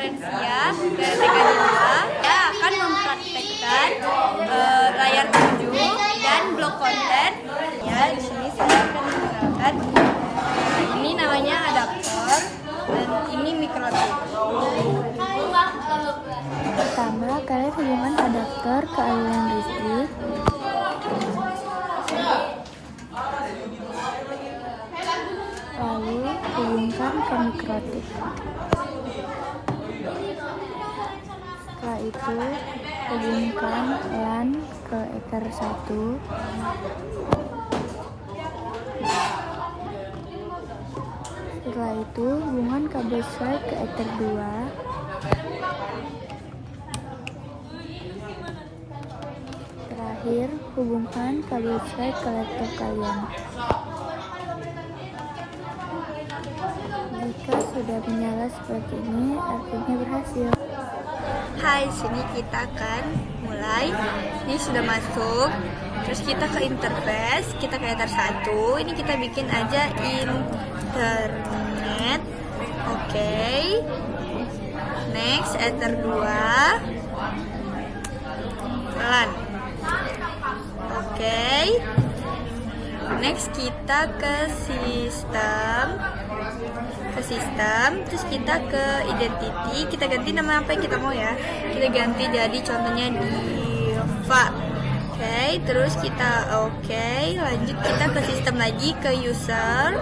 Valencia dari TK 2. Dia akan mempraktekkan layar 7 dan blok konten. Ya, di sini saya akan menggunakan ini namanya adaptor dan ini mikrochip. Pertama, kalian hubungkan adaptor ke aliran listrik. Lalu hubungkan ke mikrochip. Setelah itu, hubungkan LAN ke Ether 1. Setelah itu, hubungkan kabel switch ke Ether 2. Terakhir, hubungkan kabel switch ke laptop kalian. Jika sudah menyala seperti ini, artinya berhasil. Hai, sini kita akan mulai. Ini sudah masuk. Terus kita ke interface, kita ke Ether 1. Ini kita bikin aja internet. Oke. Next, Ether 2. LAN. Oke. Next kita ke sistem, terus kita ke identity, kita ganti nama apa yang kita mau ya. Kita ganti jadi contohnya Diva. Oke, terus kita lanjut kita ke sistem lagi, ke user.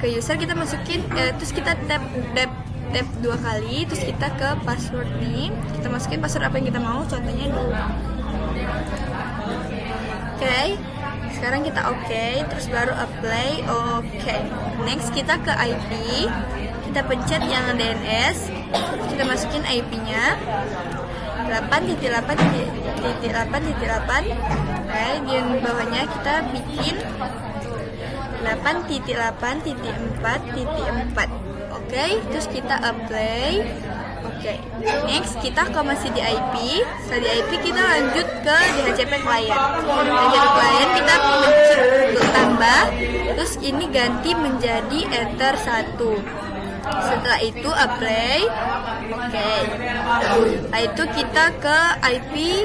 Ke user kita masukin terus kita tap 2 kali, terus kita ke password nih. Kita masukin password apa yang kita mau, contohnya dulu. Oke. Sekarang kita terus baru apply. Next kita ke IP, kita pencet yang DNS, kita masukin IP-nya 8.8.8.8. Di bawahnya kita bikin 8.8.4.4. Terus kita apply. Next kita masih di IP. Setelah di IP kita lanjut ke DHCP client. DHCP client kita pencet untuk tambah. Terus ini ganti menjadi Ether 1. Setelah itu apply. Setelah itu kita ke IP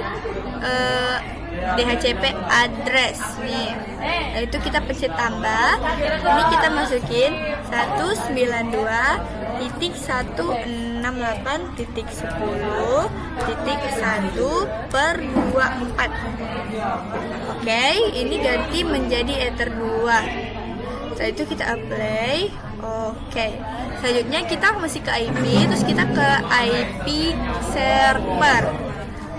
DHCP address nih. Itu kita pencet tambah. Ini kita masukin 192.168.10.1/24. Ini ganti menjadi Ether 2. Setelah itu kita apply. Selanjutnya kita masih ke IP, terus kita ke IP server.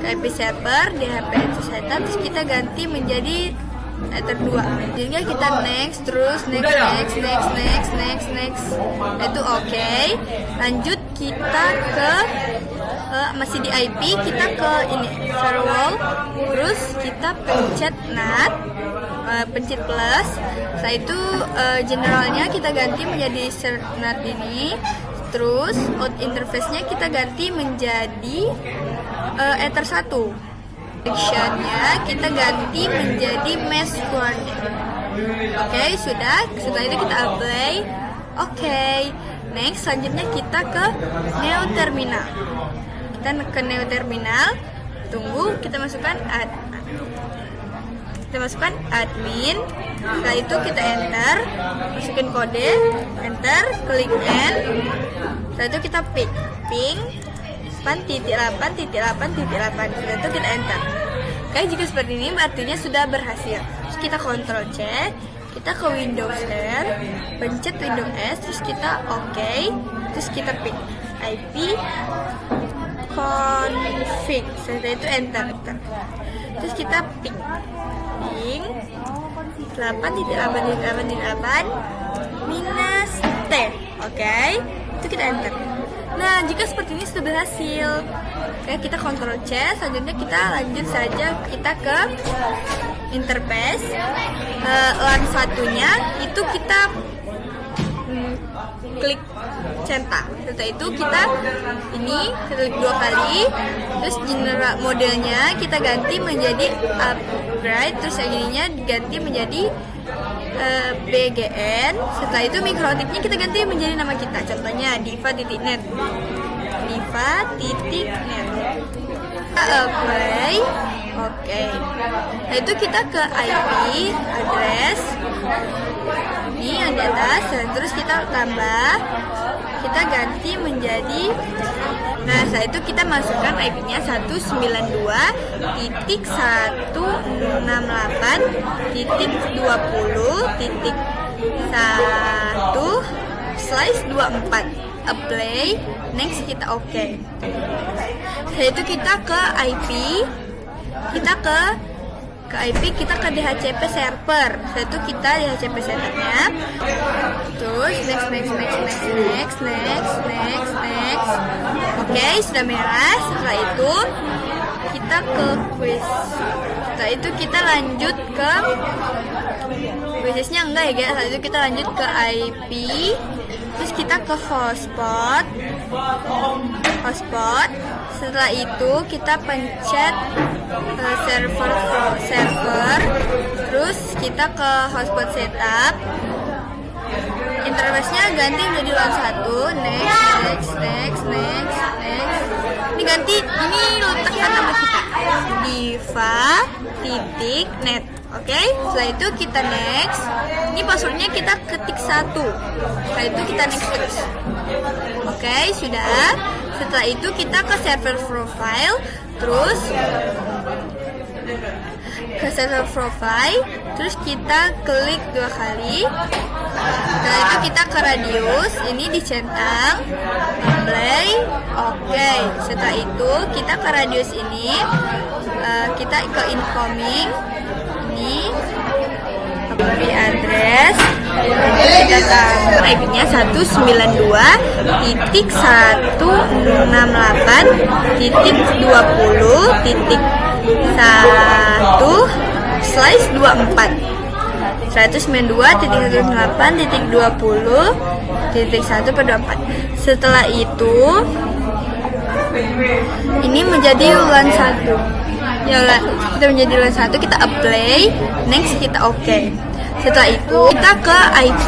Ke IP server DHP Ethernet, terus kita ganti menjadi Ether 2. Jadi kita next, terus next. Itu Lanjut kita ke masih di IP, kita ke ini firewall, terus kita pencet NAT, pencet plus. Setelah itu generalnya kita ganti menjadi NAT ini. Terus out interface-nya kita ganti menjadi Ether 1. Sectionnya kita ganti menjadi mesh coordinate. Sudah. Setelah itu kita apply. Next, selanjutnya kita ke Neo Terminal. Kita ke Neo Terminal. Tunggu, kita masukkan admin. Setelah itu kita enter, masukin kode, enter, klik end. Setelah itu kita ping 8.8.8.8. Setelah itu kita enter. Jika seperti ini artinya sudah berhasil. Terus kita Ctrl C, kita ke Windows R, pencet Windows S, terus kita terus kita ping IP config. Setelah itu enter. Terus kita ping 8.8.8.8 -T. Itu kita enter. Nah, jika seperti ini sudah berhasil. Kita Ctrl C, selanjutnya kita lanjut saja kita ke interface. LAN satunya itu kita klik centang. Setelah itu kita klik 2 kali. Terus general modelnya kita ganti menjadi upgrade. Terus yang ininya diganti menjadi BGN. Setelah itu mikrotiknya kita ganti menjadi nama kita. Contohnya diva.net. diva.net. Apply. Oke. Nah, itu kita ke IP address. Ini yang di atas, dan terus kita tambah, kita ganti menjadi. Nah, setelah itu kita masukkan IP-nya 192.20.1/24. Apply, next kita oke. Setelah itu kita ke IP, kita ke IP, kita ke DHCP server. Setelah itu kita DHCP servernya. Terus next. Oke, sudah merah. Setelah itu kita ke quiz. Setelah itu kita lanjut ke quiznya enggak ya guys. Setelah itu kita lanjut ke IP. Terus kita ke hotspot. Setelah itu kita pencet server. Terus kita ke hotspot setup. Interface-nya ganti menjadi LAN 1. Next. Ini ganti, ini letakkan nama kita diva.net. Oke, setelah itu kita next. Ini passwordnya kita ketik 1. Setelah itu kita next terus. Oke, sudah. Setelah itu kita ke server profile. Terus ke server profile. Terus kita klik 2 kali. Setelah itu kita ke radius. Ini dicentang. Play. Oke, setelah itu kita ke radius ini. Kita ke incoming. Ini IP address, kita tambah IP-nya 192.20.1/24. 192.168.20.1/24. Setelah itu ini menjadi LAN 1. Ya, kita menjadi LAN 1, kita apply, next kita oke. Setelah itu kita ke IP,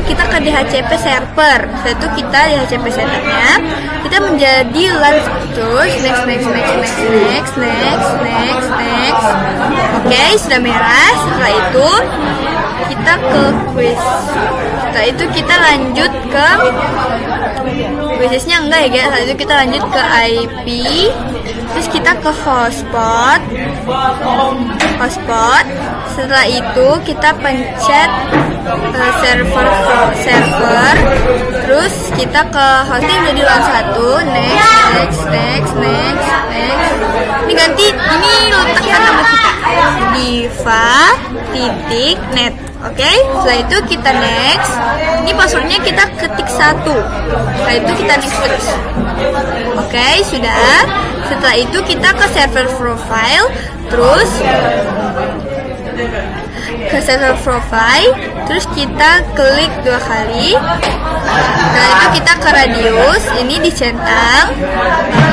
kita ke DHCP server. Setelah itu kita DHCP servernya, kita menjadi LAN. Terus next. Oke, sudah merah. Setelah itu kita ke quiz. Setelah itu kita lanjut ke quiznya enggak ya guys. Setelah itu kita lanjut ke IP. Terus kita ke hotspot. Setelah itu kita pencet server. Terus kita ke hosting jadi LAN 1. Next. Ini ganti, ini letakkan nama kita diva.net. Oke, setelah itu kita next. Ini passwordnya kita ketik 1. Setelah itu kita next terus. Oke, sudah. Setelah itu kita ke server profile. Terus ke server profile. Terus kita klik 2 kali. Setelah itu kita ke radius. Ini dicentang.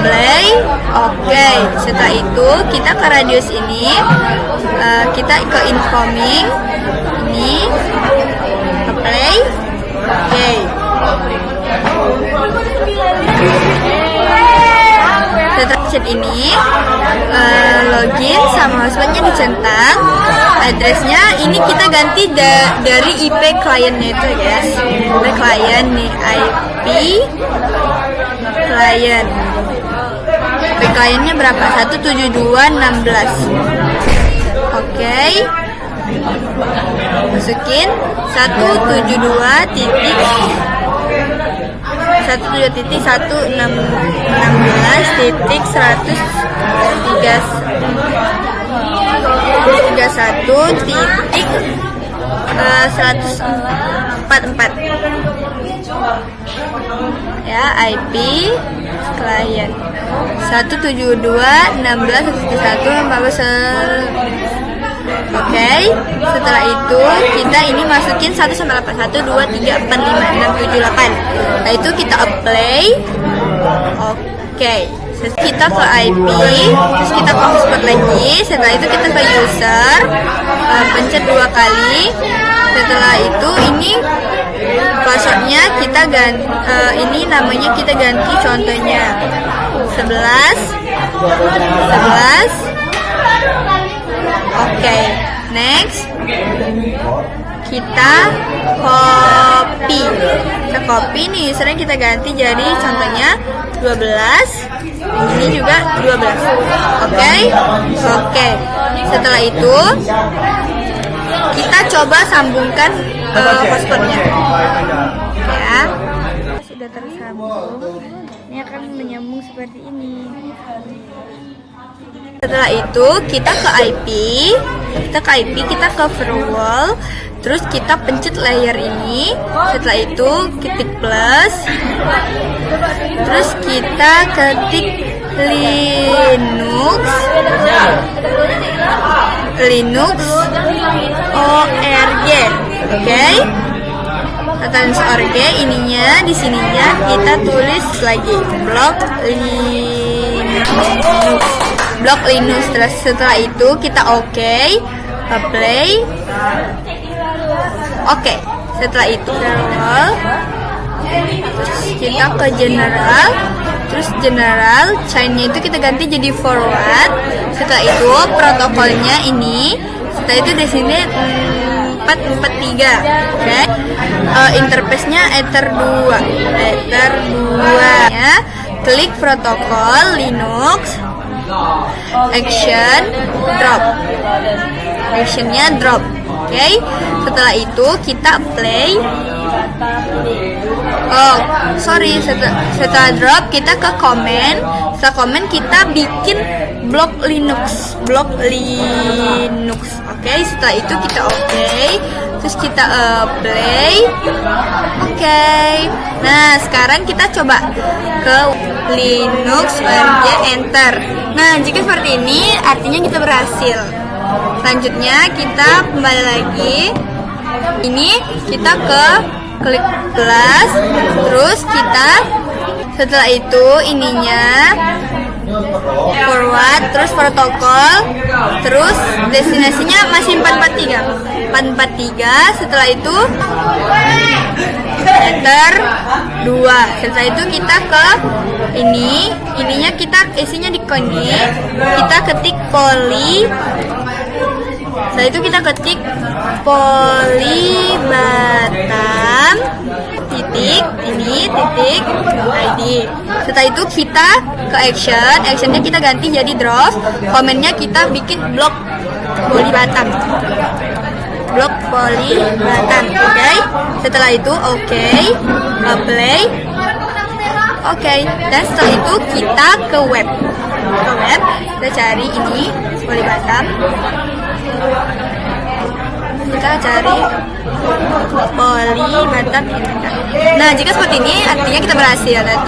Play. Oke, setelah itu kita ke radius ini. Kita ke incoming. Ini apply. Oke. Setelah chat ini login sama hotspotnya dicentang. Addressnya ini kita ganti dari IP kliennya itu guys. IP klien nih, IP klien. IP kliennya berapa? 172.16. Oke. Masukin 172.161.144 ya, IP klien 172.16.161.144. Oke, setelah itu kita ini masukin 1/81.2345678. Nah, itu kita apply. Oke, kita ke IP, terus kita ke hotspot lagi. Setelah itu kita ke user, pencet 2 kali. Setelah itu ini passwordnya kita ganti, ini namanya kita ganti contohnya 11. Oke, next kita copy nih, sering kita ganti jadi contohnya 12. Ini juga 12. Oke. Setelah itu kita coba sambungkan hotspotnya. Ya. Sudah tersambung. Ini akan menyambung seperti ini. Setelah itu kita ke IP, kita ke firewall, terus kita pencet layer ini. Setelah itu ketik plus, terus kita ketik Linux org, oke? org ininya di sininya kita tulis lagi blok Linux. Setelah itu kita play. Oke, setelah itu terus kita ke general, chainnya itu kita ganti jadi forward. Setelah itu protokolnya ini, setelah itu di sini 443, oke. Interface-nya Ether 2 ya. Klik protokol Linux actionnya drop. Oke. Setelah itu kita play. Setelah drop kita ke comment. Setelah comment kita bikin blok Linux. Oke. Setelah itu kita terus kita play. Oke. Nah, sekarang kita coba ke Linux org, enter. Nah, jika seperti ini artinya kita berhasil. Selanjutnya kita kembali lagi. Ini kita klik plus, terus kita setelah itu ininya forward, terus protokol, terus destinasinya masih 443. Setelah itu Ether 2. Setelah itu kita ke ininya kita isinya di connect, kita ketik poly. Setelah itu kita ketik poly Batam titik ID. Setelah itu kita ke actionnya kita ganti jadi drop. Komennya kita bikin blok poly Batam. Oke. Setelah itu play. Oke. Dan setelah itu kita ke web. Kita cari ini poly Batam. Kita cari poly Batam. Nah, jika seperti ini artinya kita berhasil.